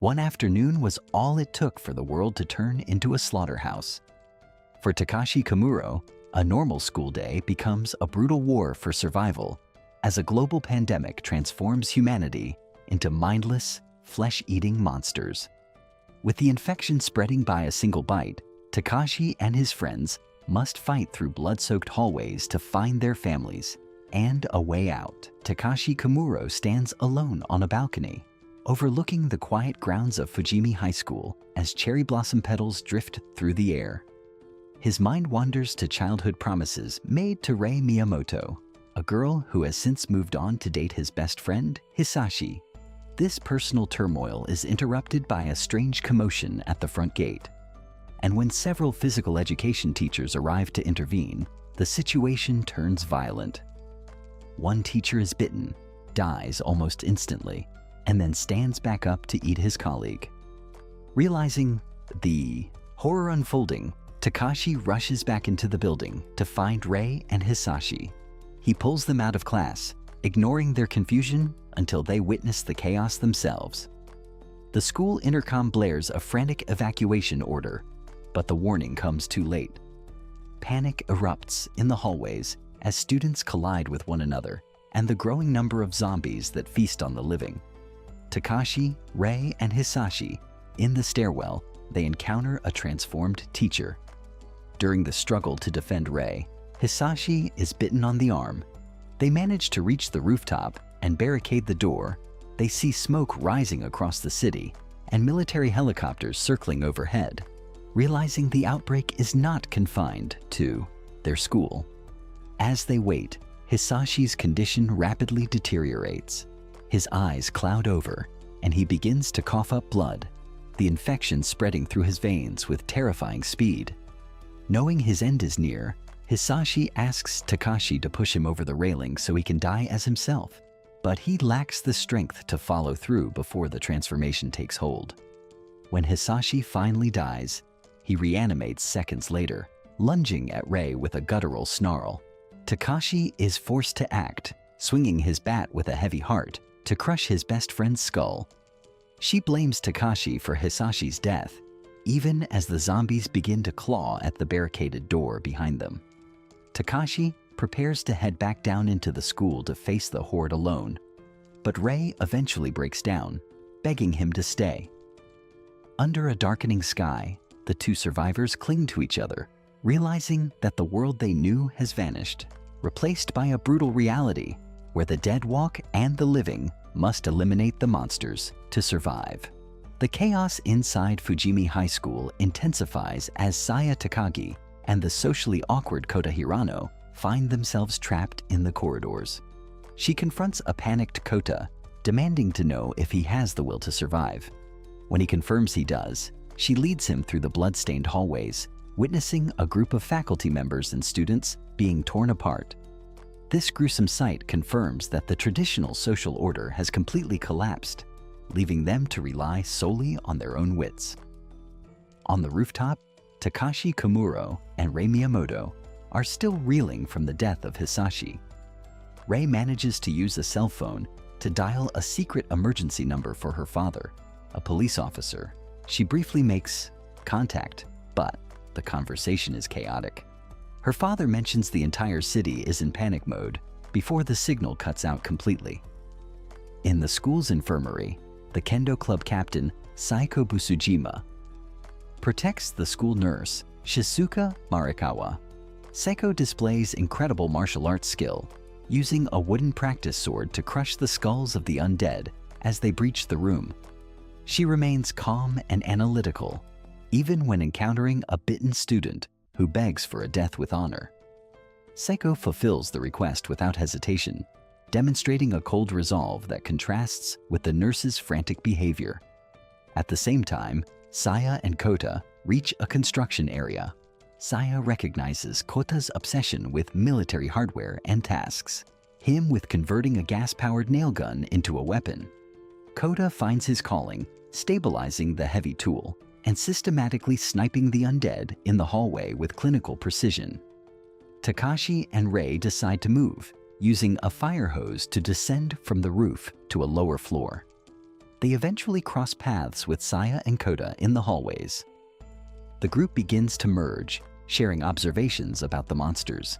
One afternoon was all it took for the world to turn into a slaughterhouse. For Takashi Kimuro, a normal school day becomes a brutal war for survival as a global pandemic transforms humanity into mindless, flesh-eating monsters. With the infection spreading by a single bite, Takashi and his friends must fight through blood-soaked hallways to find their families and a way out. Takashi Kimuro stands alone on a balcony, overlooking the quiet grounds of Fujimi High School as cherry blossom petals drift through the air. His mind wanders to childhood promises made to Rei Miyamoto, a girl who has since moved on to date his best friend, Hisashi. This personal turmoil is interrupted by a strange commotion at the front gate. And when several physical education teachers arrive to intervene, the situation turns violent. One teacher is bitten, dies almost instantly, and then stands back up to eat his colleague. Realizing the horror unfolding, Takashi rushes back into the building to find Rei and Hisashi. He pulls them out of class, ignoring their confusion until they witness the chaos themselves. The school intercom blares a frantic evacuation order, but the warning comes too late. Panic erupts in the hallways as students collide with one another and the growing number of zombies that feast on the living. Takashi, Rei, and Hisashi, in the stairwell, they encounter a transformed teacher. During the struggle to defend Rei, Hisashi is bitten on the arm. They manage to reach the rooftop and barricade the door. They see smoke rising across the city and military helicopters circling overhead, realizing the outbreak is not confined to their school. As they wait, Hisashi's condition rapidly deteriorates. His eyes cloud over, and he begins to cough up blood, the infection spreading through his veins with terrifying speed. Knowing his end is near, Hisashi asks Takashi to push him over the railing so he can die as himself, but he lacks the strength to follow through before the transformation takes hold. When Hisashi finally dies, he reanimates seconds later, lunging at Rei with a guttural snarl. Takashi is forced to act, swinging his bat with a heavy heart to crush his best friend's skull. She blames Takashi for Hisashi's death, even as the zombies begin to claw at the barricaded door behind them. Takashi prepares to head back down into the school to face the horde alone, but Rei eventually breaks down, begging him to stay. Under a darkening sky, the two survivors cling to each other, realizing that the world they knew has vanished, replaced by a brutal reality where the dead walk and the living must eliminate the monsters to survive. The chaos inside Fujimi High School intensifies as Saya Takagi and the socially awkward Kota Hirano find themselves trapped in the corridors. She confronts a panicked Kota, demanding to know if he has the will to survive. When he confirms he does, she leads him through the blood-stained hallways, witnessing a group of faculty members and students being torn apart. This gruesome sight confirms that the traditional social order has completely collapsed, leaving them to rely solely on their own wits. On the rooftop, Takashi Kimuro and Rei Miyamoto are still reeling from the death of Hisashi. Rei manages to use a cell phone to dial a secret emergency number for her father, a police officer. She briefly makes contact, but the conversation is chaotic. Her father mentions the entire city is in panic mode before the signal cuts out completely. In the school's infirmary, the kendo club captain, Saiko Busujima, protects the school nurse, Shizuka Marikawa. Saiko displays incredible martial arts skill, using a wooden practice sword to crush the skulls of the undead as they breach the room. She remains calm and analytical, even when encountering a bitten student who begs for a death with honor. Saiko fulfills the request without hesitation, demonstrating a cold resolve that contrasts with the nurse's frantic behavior. At the same time, Saya and Kota reach a construction area. Saya recognizes Kota's obsession with military hardware and tasks, him with converting a gas-powered nail gun into a weapon. Kota finds his calling, stabilizing the heavy tool and systematically sniping the undead in the hallway with clinical precision. Takashi and Rei decide to move, using a fire hose to descend from the roof to a lower floor. They eventually cross paths with Saya and Kota in the hallways. The group begins to merge, sharing observations about the monsters.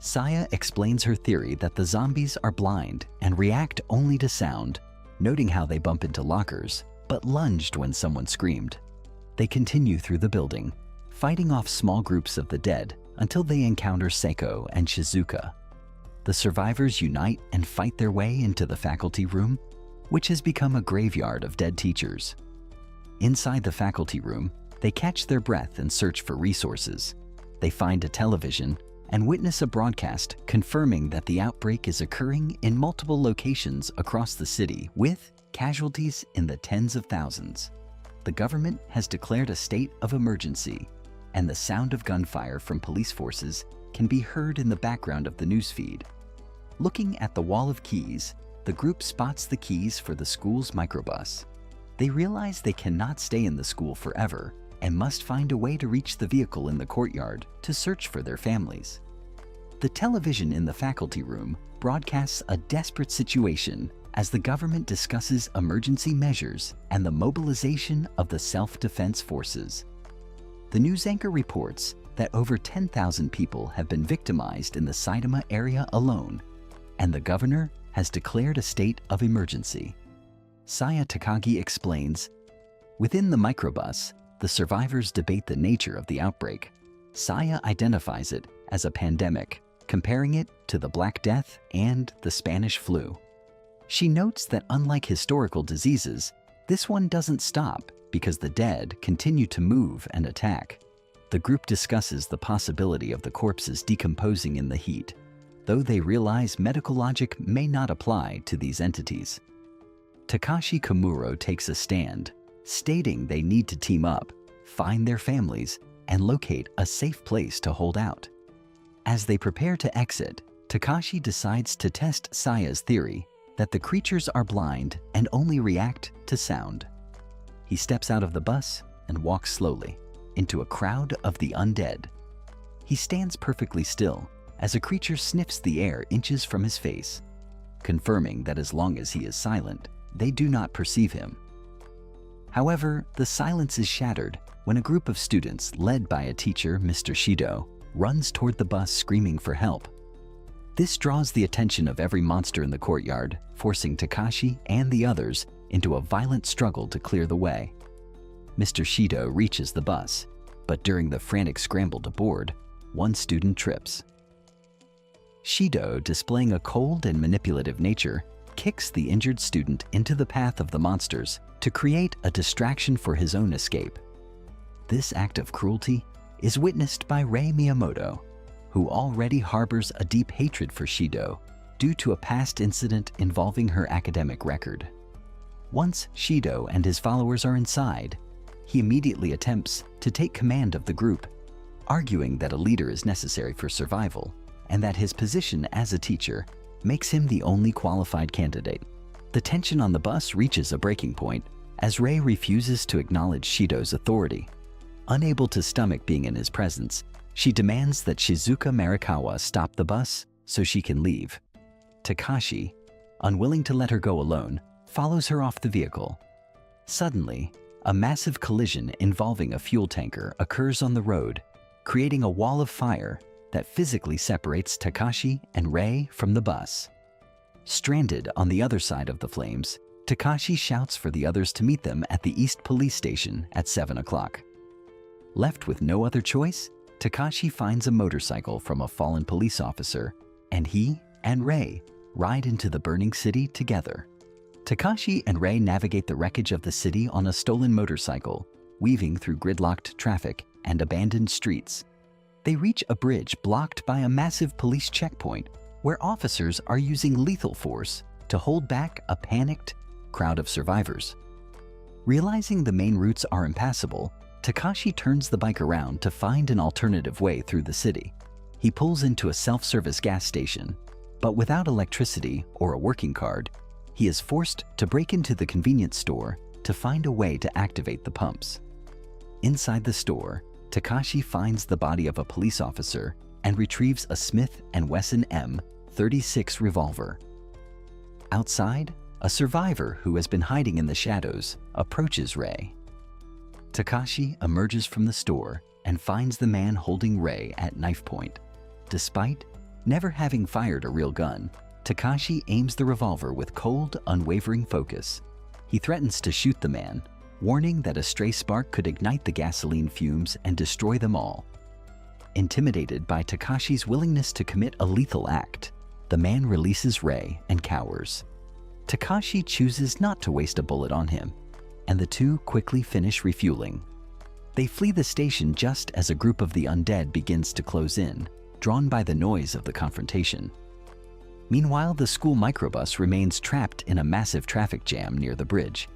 Saya explains her theory that the zombies are blind and react only to sound, noting how they bump into lockers, but lunged when someone screamed. They continue through the building, fighting off small groups of the dead until they encounter Seiko and Shizuka. The survivors unite and fight their way into the faculty room, which has become a graveyard of dead teachers. Inside the faculty room, they catch their breath and search for resources. They find a television and witness a broadcast confirming that the outbreak is occurring in multiple locations across the city with casualties in the tens of thousands. The government has declared a state of emergency, and the sound of gunfire from police forces can be heard in the background of the newsfeed. Looking at the wall of keys, the group spots the keys for the school's microbus. They realize they cannot stay in the school forever and must find a way to reach the vehicle in the courtyard to search for their families. The television in the faculty room broadcasts a desperate situation as the government discusses emergency measures and the mobilization of the self-defense forces. The news anchor reports that over 10,000 people have been victimized in the Saitama area alone, and the governor has declared a state of emergency. Saya Takagi explains, within the microbus, the survivors debate the nature of the outbreak. Saya identifies it as a pandemic, comparing it to the Black Death and the Spanish flu. She notes that unlike historical diseases, this one doesn't stop because the dead continue to move and attack. The group discusses the possibility of the corpses decomposing in the heat, though they realize medical logic may not apply to these entities. Takashi Kimuro takes a stand, stating they need to team up, find their families, and locate a safe place to hold out. As they prepare to exit, Takashi decides to test Saya's theory that the creatures are blind and only react to sound. He steps out of the bus and walks slowly into a crowd of the undead. He stands perfectly still as a creature sniffs the air inches from his face, confirming that as long as he is silent, they do not perceive him. However, the silence is shattered when a group of students led by a teacher, Mr. Shido, runs toward the bus screaming for help. This draws the attention of every monster in the courtyard, forcing Takashi and the others into a violent struggle to clear the way. Mr. Shido reaches the bus, but during the frantic scramble to board, one student trips. Shido, displaying a cold and manipulative nature, kicks the injured student into the path of the monsters to create a distraction for his own escape. This act of cruelty is witnessed by Rei Miyamoto, who already harbors a deep hatred for Shido due to a past incident involving her academic record. Once Shido and his followers are inside, he immediately attempts to take command of the group, arguing that a leader is necessary for survival and that his position as a teacher makes him the only qualified candidate. The tension on the bus reaches a breaking point as Rei refuses to acknowledge Shido's authority. Unable to stomach being in his presence, she demands that Shizuka Marikawa stop the bus so she can leave. Takashi, unwilling to let her go alone, follows her off the vehicle. Suddenly, a massive collision involving a fuel tanker occurs on the road, creating a wall of fire that physically separates Takashi and Rei from the bus. Stranded on the other side of the flames, Takashi shouts for the others to meet them at the East Police Station at 7 o'clock. Left with no other choice, Takashi finds a motorcycle from a fallen police officer, and he and Rei ride into the burning city together. Takashi and Rei navigate the wreckage of the city on a stolen motorcycle, weaving through gridlocked traffic and abandoned streets. They reach a bridge blocked by a massive police checkpoint where officers are using lethal force to hold back a panicked crowd of survivors. Realizing the main routes are impassable, Takashi turns the bike around to find an alternative way through the city. He pulls into a self-service gas station, but without electricity or a working card, he is forced to break into the convenience store to find a way to activate the pumps. Inside the store, Takashi finds the body of a police officer and retrieves a Smith & Wesson M36 revolver. Outside, a survivor who has been hiding in the shadows, approaches Rei. Takashi emerges from the store and finds the man holding Rei at knife point. Despite never having fired a real gun, Takashi aims the revolver with cold, unwavering focus. He threatens to shoot the man, warning that a stray spark could ignite the gasoline fumes and destroy them all. Intimidated by Takashi's willingness to commit a lethal act, the man releases Rei and cowers. Takashi chooses not to waste a bullet on him, and the two quickly finish refueling. They flee the station just as a group of the undead begins to close in, drawn by the noise of the confrontation. Meanwhile, the school microbus remains trapped in a massive traffic jam near the bridge.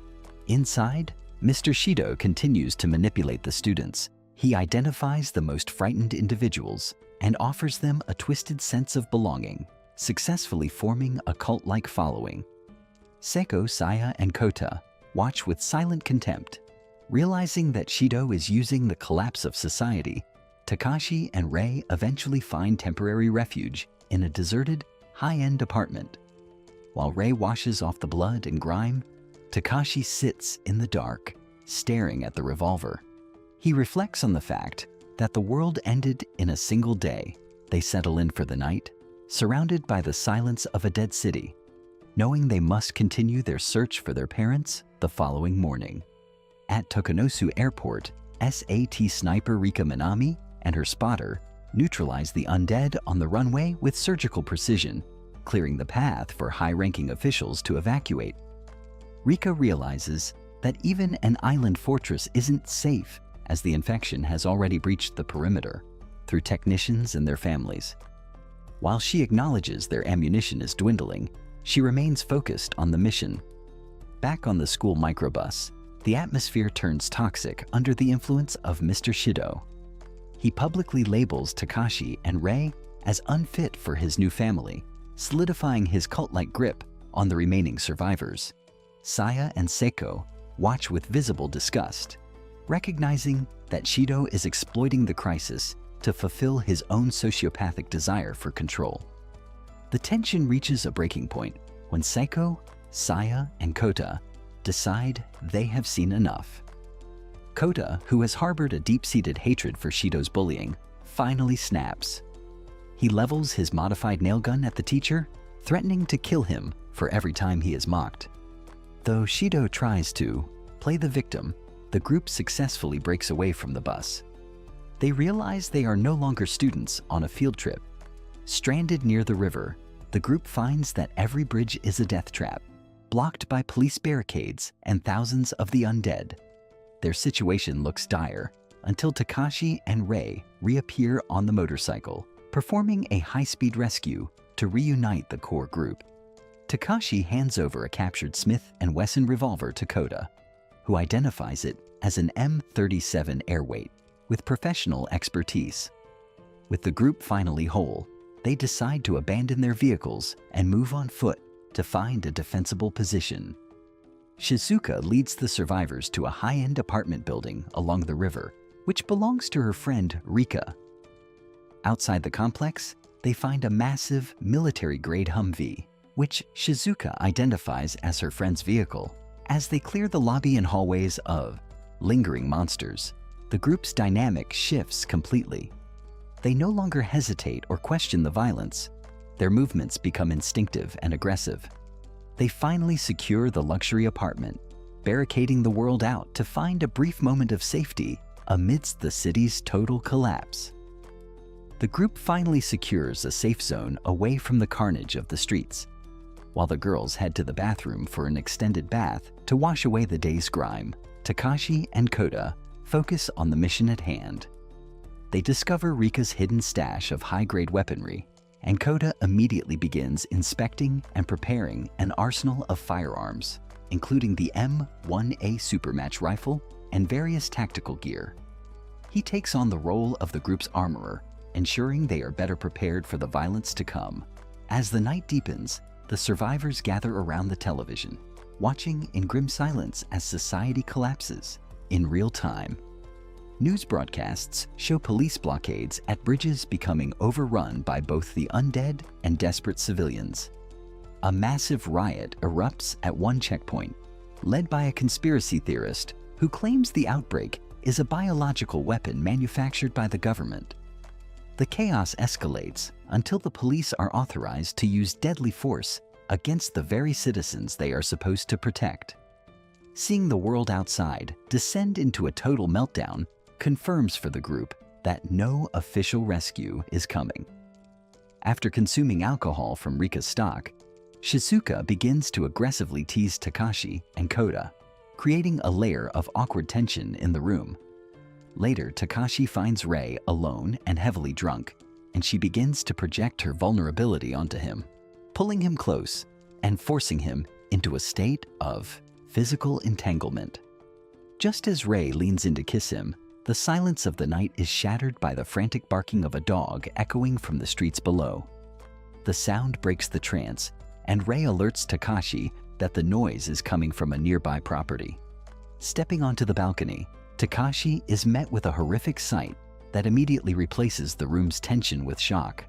Inside, Mr. Shido continues to manipulate the students. He identifies the most frightened individuals and offers them a twisted sense of belonging, successfully forming a cult-like following. Seiko, Saya, and Kota watch with silent contempt. Realizing that Shido is using the collapse of society, Takashi and Rei eventually find temporary refuge in a deserted, high-end apartment. While Rei washes off the blood and grime, Takashi sits in the dark, staring at the revolver. He reflects on the fact that the world ended in a single day. They settle in for the night, surrounded by the silence of a dead city, knowing they must continue their search for their parents the following morning. At Tokunosu Airport, SAT sniper Rika Minami and her spotter neutralize the undead on the runway with surgical precision, clearing the path for high-ranking officials to evacuate. Rika realizes that even an island fortress isn't safe, as the infection has already breached the perimeter through technicians and their families. While she acknowledges their ammunition is dwindling, she remains focused on the mission. Back on the school microbus, the atmosphere turns toxic under the influence of Mr. Shido. He publicly labels Takashi and Rei as unfit for his new family, solidifying his cult-like grip on the remaining survivors. Saya and Seiko watch with visible disgust, recognizing that Shido is exploiting the crisis to fulfill his own sociopathic desire for control. The tension reaches a breaking point when Seiko, Saya, and Kota decide they have seen enough. Kota, who has harbored a deep-seated hatred for Shido's bullying, finally snaps. He levels his modified nail gun at the teacher, threatening to kill him for every time he is mocked. Though Shido tries to play the victim, the group successfully breaks away from the bus. They realize they are no longer students on a field trip. Stranded near the river, the group finds that every bridge is a death trap, blocked by police barricades and thousands of the undead. Their situation looks dire until Takashi and Rei reappear on the motorcycle, performing a high-speed rescue to reunite the core group. Takashi hands over a captured Smith & Wesson revolver to Kota, who identifies it as an M37 airweight with professional expertise. With the group finally whole, they decide to abandon their vehicles and move on foot to find a defensible position. Shizuka leads the survivors to a high-end apartment building along the river, which belongs to her friend Rika. Outside the complex, they find a massive military-grade Humvee, which Shizuka identifies as her friend's vehicle. As they clear the lobby and hallways of lingering monsters, the group's dynamic shifts completely. They no longer hesitate or question the violence. Their movements become instinctive and aggressive. They finally secure the luxury apartment, barricading the world out to find a brief moment of safety amidst the city's total collapse. The group finally secures a safe zone away from the carnage of the streets, while the girls head to the bathroom for an extended bath to wash away the day's grime. Takashi and Kota focus on the mission at hand. They discover Rika's hidden stash of high-grade weaponry, and Kota immediately begins inspecting and preparing an arsenal of firearms, including the M1A Supermatch rifle and various tactical gear. He takes on the role of the group's armorer, ensuring they are better prepared for the violence to come. As the night deepens, the survivors gather around the television, watching in grim silence as society collapses in real time. News broadcasts show police blockades at bridges becoming overrun by both the undead and desperate civilians. a massive riot erupts at one checkpoint, led by a conspiracy theorist who claims the outbreak is a biological weapon manufactured by the government. The chaos escalates until the police are authorized to use deadly force against the very citizens they are supposed to protect. Seeing the world outside descend into a total meltdown confirms for the group that no official rescue is coming. After consuming alcohol from Rika's stock, Shizuka begins to aggressively tease Takashi and Kota, creating a layer of awkward tension in the room. Later, Takashi finds Rei alone and heavily drunk, and she begins to project her vulnerability onto him, pulling him close and forcing him into a state of physical entanglement. Just as Rei leans in to kiss him, the silence of the night is shattered by the frantic barking of a dog echoing from the streets below. The sound breaks the trance, and Rei alerts Takashi that the noise is coming from a nearby property. Stepping onto the balcony, Takashi is met with a horrific sight that immediately replaces the room's tension with shock.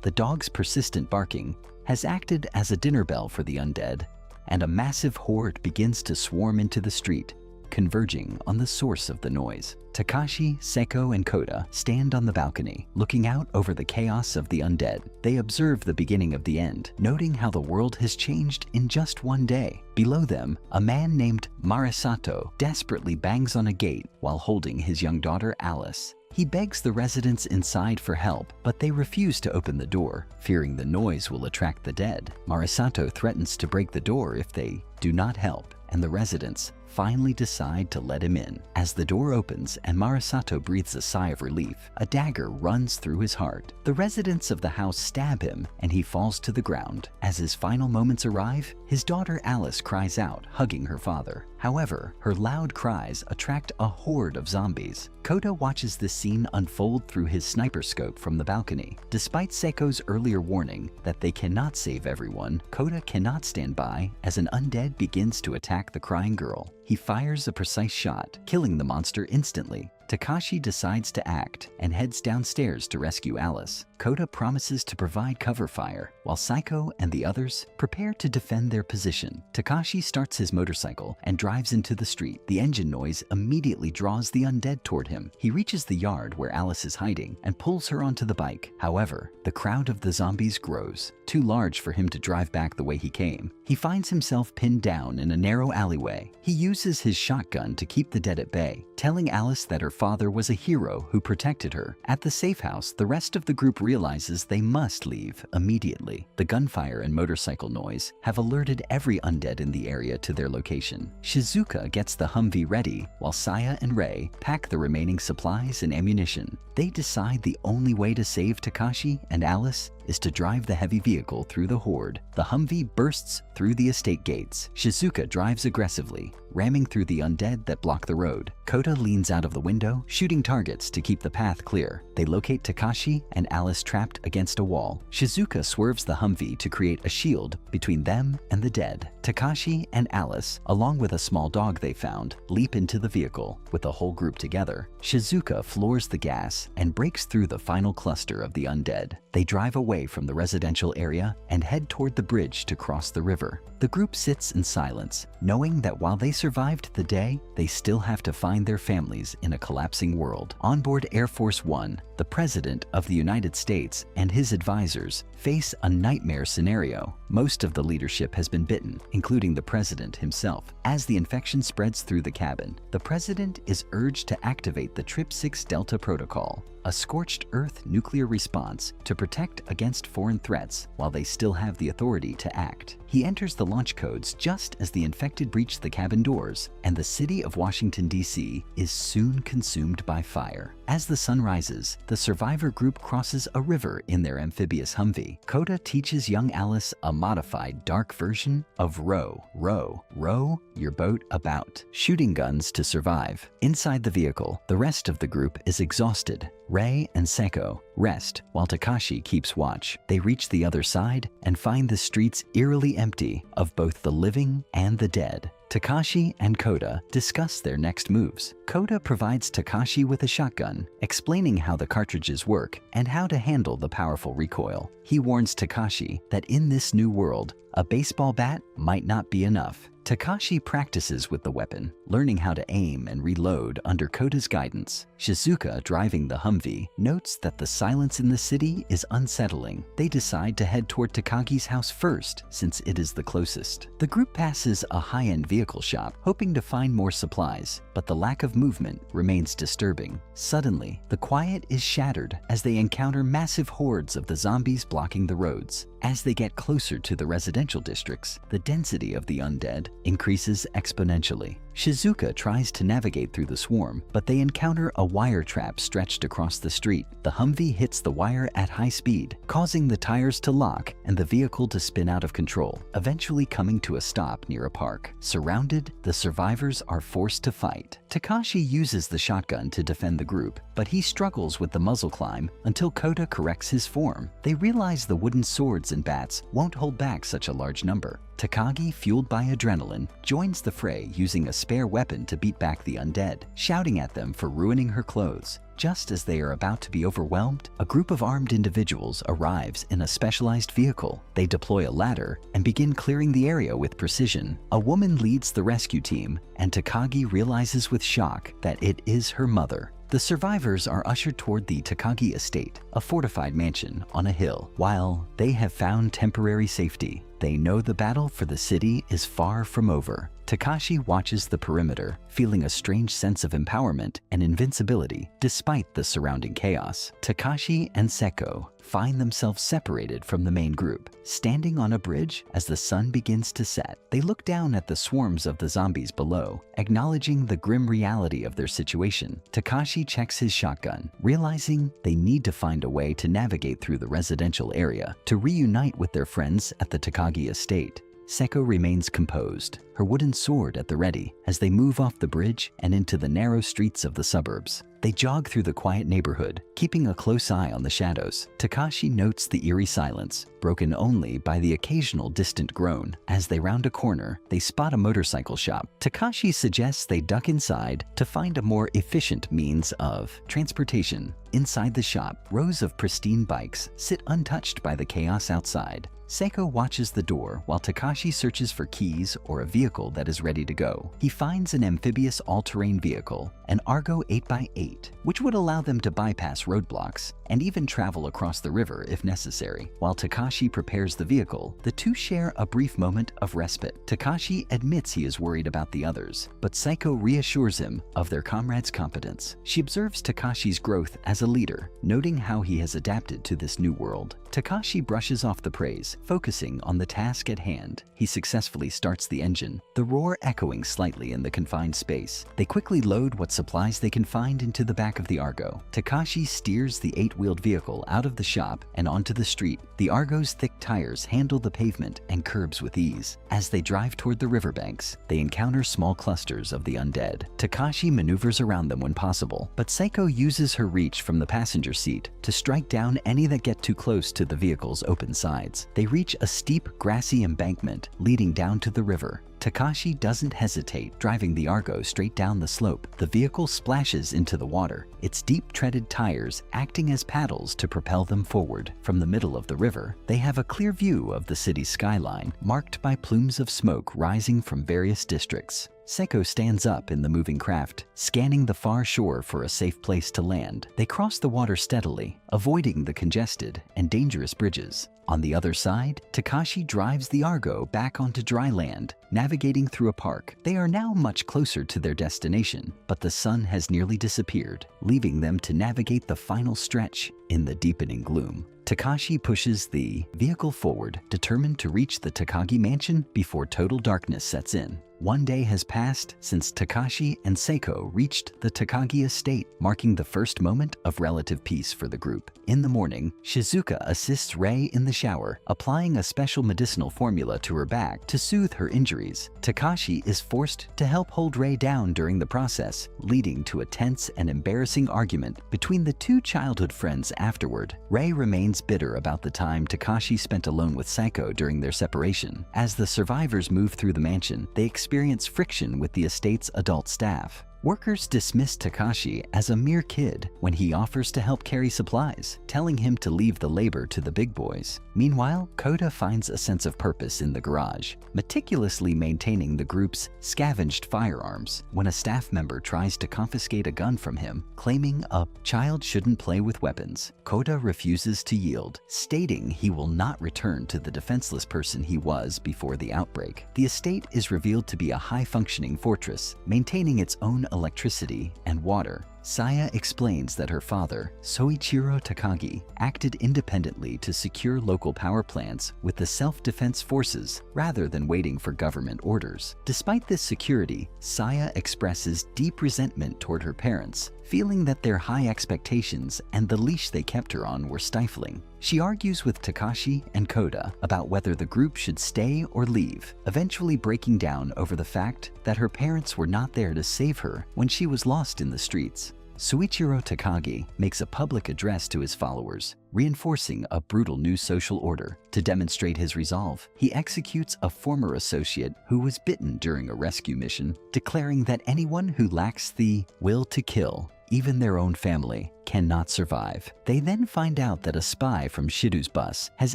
The dog's persistent barking has acted as a dinner bell for the undead, and a massive horde begins to swarm into the street, converging on the source of the noise. Takashi, Seiko, and Kota stand on the balcony, looking out over the chaos of the undead. They observe the beginning of the end, noting how the world has changed in just one day. Below them, a man named Marisato desperately bangs on a gate while holding his young daughter Alice. He begs the residents inside for help, but they refuse to open the door, fearing the noise will attract the dead. Marisato threatens to break the door if they do not help, and the residents finally decide to let him in. As the door opens and Marisato breathes a sigh of relief, a dagger runs through his heart. The residents of the house stab him and he falls to the ground. As his final moments arrive, his daughter Alice cries out, hugging her father. However, her loud cries attract a horde of zombies. Kota watches this scene unfold through his sniper scope from the balcony. Despite Seiko's earlier warning that they cannot save everyone, Kota cannot stand by as an undead begins to attack the crying girl. He fires a precise shot, killing the monster instantly. Takashi decides to act and heads downstairs to rescue Alice. Kota promises to provide cover fire, while Saiko and the others prepare to defend their position. Takashi starts his motorcycle and drives into the street. The engine noise immediately draws the undead toward him. He reaches the yard where Alice is hiding and pulls her onto the bike. However, the crowd of the zombies grows, too large for him to drive back the way he came. He finds himself pinned down in a narrow alleyway. He uses his shotgun to keep the dead at bay, telling Alice that her father was a hero who protected her. At the safe house, the rest of the group realizes they must leave immediately. The gunfire and motorcycle noise have alerted every undead in the area to their location. Shizuka gets the Humvee ready, while Saya and Rei pack the remaining supplies and ammunition. They decide the only way to save Takashi and Alice is to drive the heavy vehicle through the horde. The Humvee bursts through the estate gates. Shizuka drives aggressively, ramming through the undead that block the road. Kota leans out of the window, shooting targets to keep the path clear. They locate Takashi and Alice trapped against a wall. Shizuka swerves the Humvee to create a shield between them and the dead. Takashi and Alice, along with a small dog they found, leap into the vehicle. With the whole group together, Shizuka floors the gas and breaks through the final cluster of the undead. They drive away from the residential area and head toward the bridge to cross the river. The group sits in silence, knowing that while they survived the day, they still have to find their families in a collapsing world. On board Air Force One, the President of the United States and his advisors face a nightmare scenario. Most of the leadership has been bitten, including the President himself. As the infection spreads through the cabin, the President is urged to activate the TRIP-6 Delta Protocol, a scorched earth nuclear response to protect against foreign threats while they still have the authority to act. He enters the launch codes just as the infected breach the cabin doors, and the city of Washington, D.C. is soon consumed by fire. As the sun rises, the survivor group crosses a river in their amphibious Humvee. Kota teaches young Alice a modified dark version of row, row, row your boat about, shooting guns to survive. Inside the vehicle, the rest of the group is exhausted. Rei and Seiko rest while Takashi keeps watch. They reach the other side and find the streets eerily empty of both the living and the dead. Takashi and Koda discuss their next moves. Koda provides Takashi with a shotgun, explaining how the cartridges work and how to handle the powerful recoil. He warns Takashi that in this new world, a baseball bat might not be enough. Takashi practices with the weapon, learning how to aim and reload under Koda's guidance. Shizuka, driving the Humvee, notes that the silence in the city is unsettling. They decide to head toward Takagi's house first, since it is the closest. The group passes a high-end vehicle shop, hoping to find more supplies, but the lack of movement remains disturbing. Suddenly, the quiet is shattered as they encounter massive hordes of the zombies blocking the roads. As they get closer to the residential districts, the density of the undead increases exponentially. Shizuka tries to navigate through the swarm, but they encounter a wire trap stretched across the street. The Humvee hits the wire at high speed, causing the tires to lock and the vehicle to spin out of control, eventually coming to a stop near a park. Surrounded, the survivors are forced to fight. Takashi uses the shotgun to defend the group, but he struggles with the muzzle climb until Koda corrects his form. They realize the wooden swords and bats won't hold back such a large number. Takagi, fueled by adrenaline, joins the fray using a spare weapon to beat back the undead, shouting at them for ruining her clothes. Just as they are about to be overwhelmed, a group of armed individuals arrives in a specialized vehicle. They deploy a ladder and begin clearing the area with precision. A woman leads the rescue team, and Takagi realizes with shock that it is her mother. The survivors are ushered toward the Takagi estate, a fortified mansion on a hill. While they have found temporary safety, they know the battle for the city is far from over. Takashi watches the perimeter, feeling a strange sense of empowerment and invincibility despite the surrounding chaos. Takashi and Seko find themselves separated from the main group, standing on a bridge as the sun begins to set. They look down at the swarms of the zombies below, acknowledging the grim reality of their situation. Takashi checks his shotgun, realizing they need to find a way to navigate through the residential area to reunite with their friends at the Takagi estate. Seko remains composed, her wooden sword at the ready, as they move off the bridge and into the narrow streets of the suburbs. They jog through the quiet neighborhood, keeping a close eye on the shadows. Takashi notes the eerie silence, broken only by the occasional distant groan. As they round a corner, they spot a motorcycle shop. Takashi suggests they duck inside to find a more efficient means of transportation. Inside the shop, rows of pristine bikes sit untouched by the chaos outside. Seko watches the door while Takashi searches for keys or a vehicle that is ready to go. He finds an amphibious all-terrain vehicle, an Argo 8x8, which would allow them to bypass roadblocks and even travel across the river if necessary. While Takashi prepares the vehicle, the two share a brief moment of respite. Takashi admits he is worried about the others, but Seko reassures him of their comrade's competence. She observes Takashi's growth as a leader, noting how he has adapted to this new world. Takashi brushes off the praise, focusing on the task at hand. He successfully starts the engine, the roar echoing slightly in the confined space. They quickly load what supplies they can find into the back of the Argo. Takashi steers the 8-wheeled vehicle out of the shop and onto the street. The Argo's thick tires handle the pavement and curbs with ease. As they drive toward the riverbanks, they encounter small clusters of the undead. Takashi maneuvers around them when possible, but Seko uses her reach from the passenger seat to strike down any that get too close to the vehicle's open sides. They reach a steep, grassy embankment leading down to the river. Takashi doesn't hesitate, driving the Argo straight down the slope. The vehicle splashes into the water, its deep-treaded tires acting as paddles to propel them forward. From the middle of the river, they have a clear view of the city's skyline, marked by plumes of smoke rising from various districts. Seko stands up in the moving craft, scanning the far shore for a safe place to land. They cross the water steadily, avoiding the congested and dangerous bridges. On the other side, Takashi drives the Argo back onto dry land, navigating through a park. They are now much closer to their destination, but the sun has nearly disappeared, leaving them to navigate the final stretch in the deepening gloom. Takashi pushes the vehicle forward, determined to reach the Takagi mansion before total darkness sets in. One day has passed since Takashi and Seko reached the Takagi estate, marking the first moment of relative peace for the group. In the morning, Shizuka assists Rei in the shower, applying a special medicinal formula to her back to soothe her injuries. Takashi is forced to help hold Rei down during the process, leading to a tense and embarrassing argument between the two childhood friends afterward. Rei remains bitter about the time Takashi spent alone with Seko during their separation. As the survivors move through the mansion, they experience experience friction with the estate's adult staff. Workers dismiss Takashi as a mere kid when he offers to help carry supplies, telling him to leave the labor to the big boys. Meanwhile, Kota finds a sense of purpose in the garage, meticulously maintaining the group's scavenged firearms when a staff member tries to confiscate a gun from him, claiming a child shouldn't play with weapons. Kota refuses to yield, stating he will not return to the defenseless person he was before the outbreak. The estate is revealed to be a high-functioning fortress, maintaining its own electricity and water. Saya explains that her father, Soichiro Takagi, acted independently to secure local power plants with the self-defense forces rather than waiting for government orders. Despite this security, Saya expresses deep resentment toward her parents, feeling that their high expectations and the leash they kept her on were stifling. She argues with Takashi and Kota about whether the group should stay or leave, eventually breaking down over the fact that her parents were not there to save her when she was lost in the streets. Soichiro Takagi makes a public address to his followers, reinforcing a brutal new social order. To demonstrate his resolve, he executes a former associate who was bitten during a rescue mission, declaring that anyone who lacks the will to kill, even their own family, cannot survive. They then find out that a spy from Shido's bus has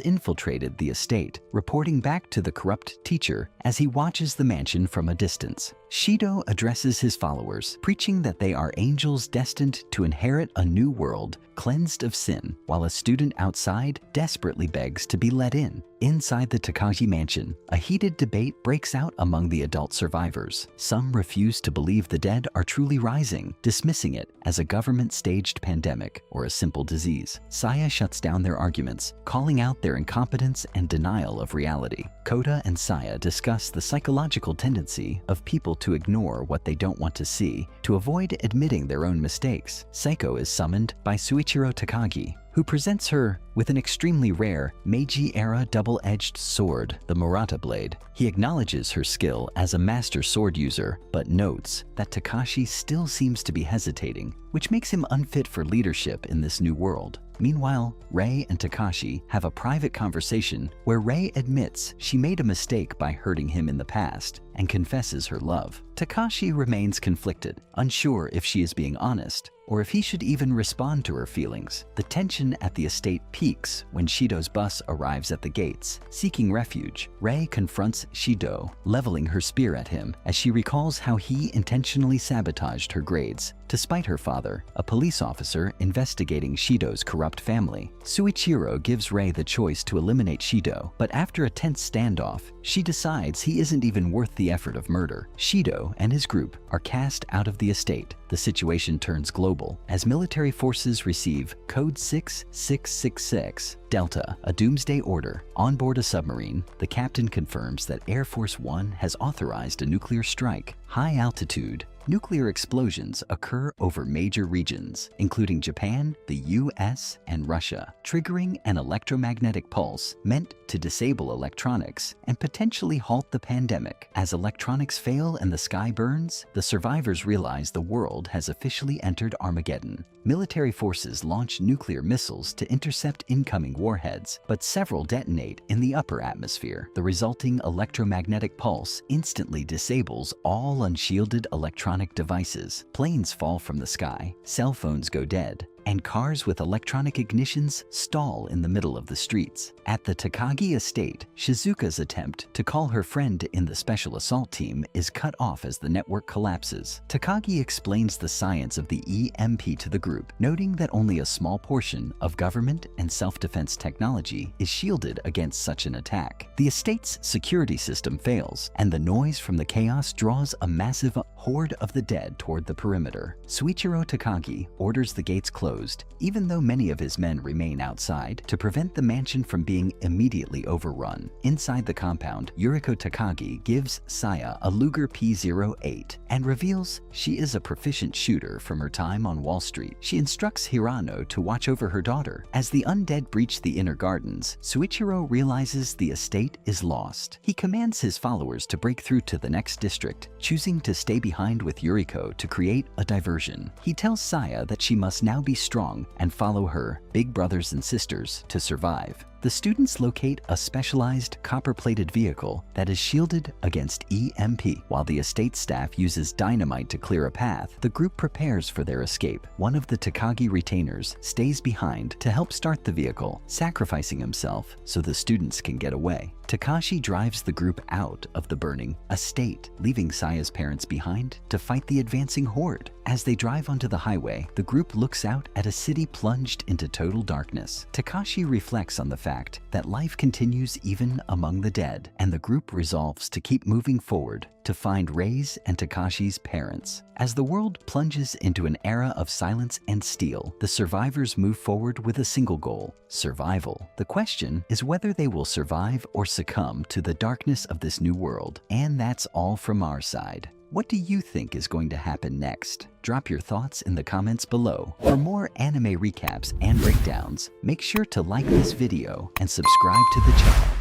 infiltrated the estate, reporting back to the corrupt teacher as he watches the mansion from a distance. Shido addresses his followers, preaching that they are angels destined to inherit a new world cleansed of sin, while a student outside desperately begs to be let in. Inside the Takagi mansion, a heated debate breaks out among the adult survivors. Some refuse to believe the dead are truly rising, dismissing it as a government-staged pandemic or a simple disease. Saya shuts down their arguments, calling out their incompetence and denial of reality. Kota and Saya discuss the psychological tendency of people to ignore what they don't want to see to avoid admitting their own mistakes. Seiko is summoned by Soichiro Takagi, who presents her with an extremely rare Meiji-era double-edged sword, the Murata blade. He acknowledges her skill as a master sword user, but notes that Takashi still seems to be hesitating, which makes him unfit for leadership in this new world. Meanwhile, Rei and Takashi have a private conversation where Rei admits she made a mistake by hurting him in the past and confesses her love. Takashi remains conflicted, unsure if she is being honest or if he should even respond to her feelings. The tension at the estate peaks when Shido's bus arrives at the gates, seeking refuge. Rei confronts Shido, leveling her spear at him as she recalls how he intentionally sabotaged her grades to spite her father, a police officer investigating Shido's corrupt family. Soichiro gives Rei the choice to eliminate Shido, but after a tense standoff, she decides he isn't even worth the effort of murder. Shido and his group are cast out of the estate. The situation turns global as military forces receive Code 6666 Delta, a doomsday order. On board a submarine, the captain confirms that Air Force One has authorized a nuclear strike. High altitude, nuclear explosions occur over major regions, including Japan, the US, and Russia, triggering an electromagnetic pulse meant to disable electronics and potentially halt the pandemic. As electronics fail and the sky burns, the survivors realize the world has officially entered Armageddon. Military forces launch nuclear missiles to intercept incoming warheads, but several detonate in the upper atmosphere. The resulting electromagnetic pulse instantly disables all unshielded electronic devices. Planes fall from the sky, cell phones go dead, and cars with electronic ignitions stall in the middle of the streets. At the Takagi estate, Shizuka's attempt to call her friend in the special assault team is cut off as the network collapses. Takagi explains the science of the EMP to the group, noting that only a small portion of government and self-defense technology is shielded against such an attack. The estate's security system fails, and the noise from the chaos draws a massive horde of the dead toward the perimeter. Soichiro Takagi orders the gates closed, even though many of his men remain outside, to prevent the mansion from being immediately overrun. Inside the compound, Yuriko Takagi gives Saya a Luger P08 and reveals she is a proficient shooter from her time on Wall Street. She instructs Hirano to watch over her daughter. As the undead breach the inner gardens, Soichiro realizes the estate is lost. He commands his followers to break through to the next district, choosing to stay behind with Yuriko to create a diversion. He tells Saya that she must now be strong and follow her big brothers and sisters to survive. The students locate a specialized copper-plated vehicle that is shielded against EMP. While the estate staff uses dynamite to clear a path, the group prepares for their escape. One of the Takagi retainers stays behind to help start the vehicle, sacrificing himself so the students can get away. Takashi drives the group out of the burning estate, leaving Saya's parents behind to fight the advancing horde. As they drive onto the highway, the group looks out at a city plunged into total darkness. Takashi reflects on the fact that life continues even among the dead, and the group resolves to keep moving forward to find Rei's and Takashi's parents. As the world plunges into an era of silence and steel, the survivors move forward with a single goal: survival. The question is whether they will survive or succumb to the darkness of this new world. And that's all from our side. What do you think is going to happen next? Drop your thoughts in the comments below. For more anime recaps and breakdowns, make sure to like this video and subscribe to the channel.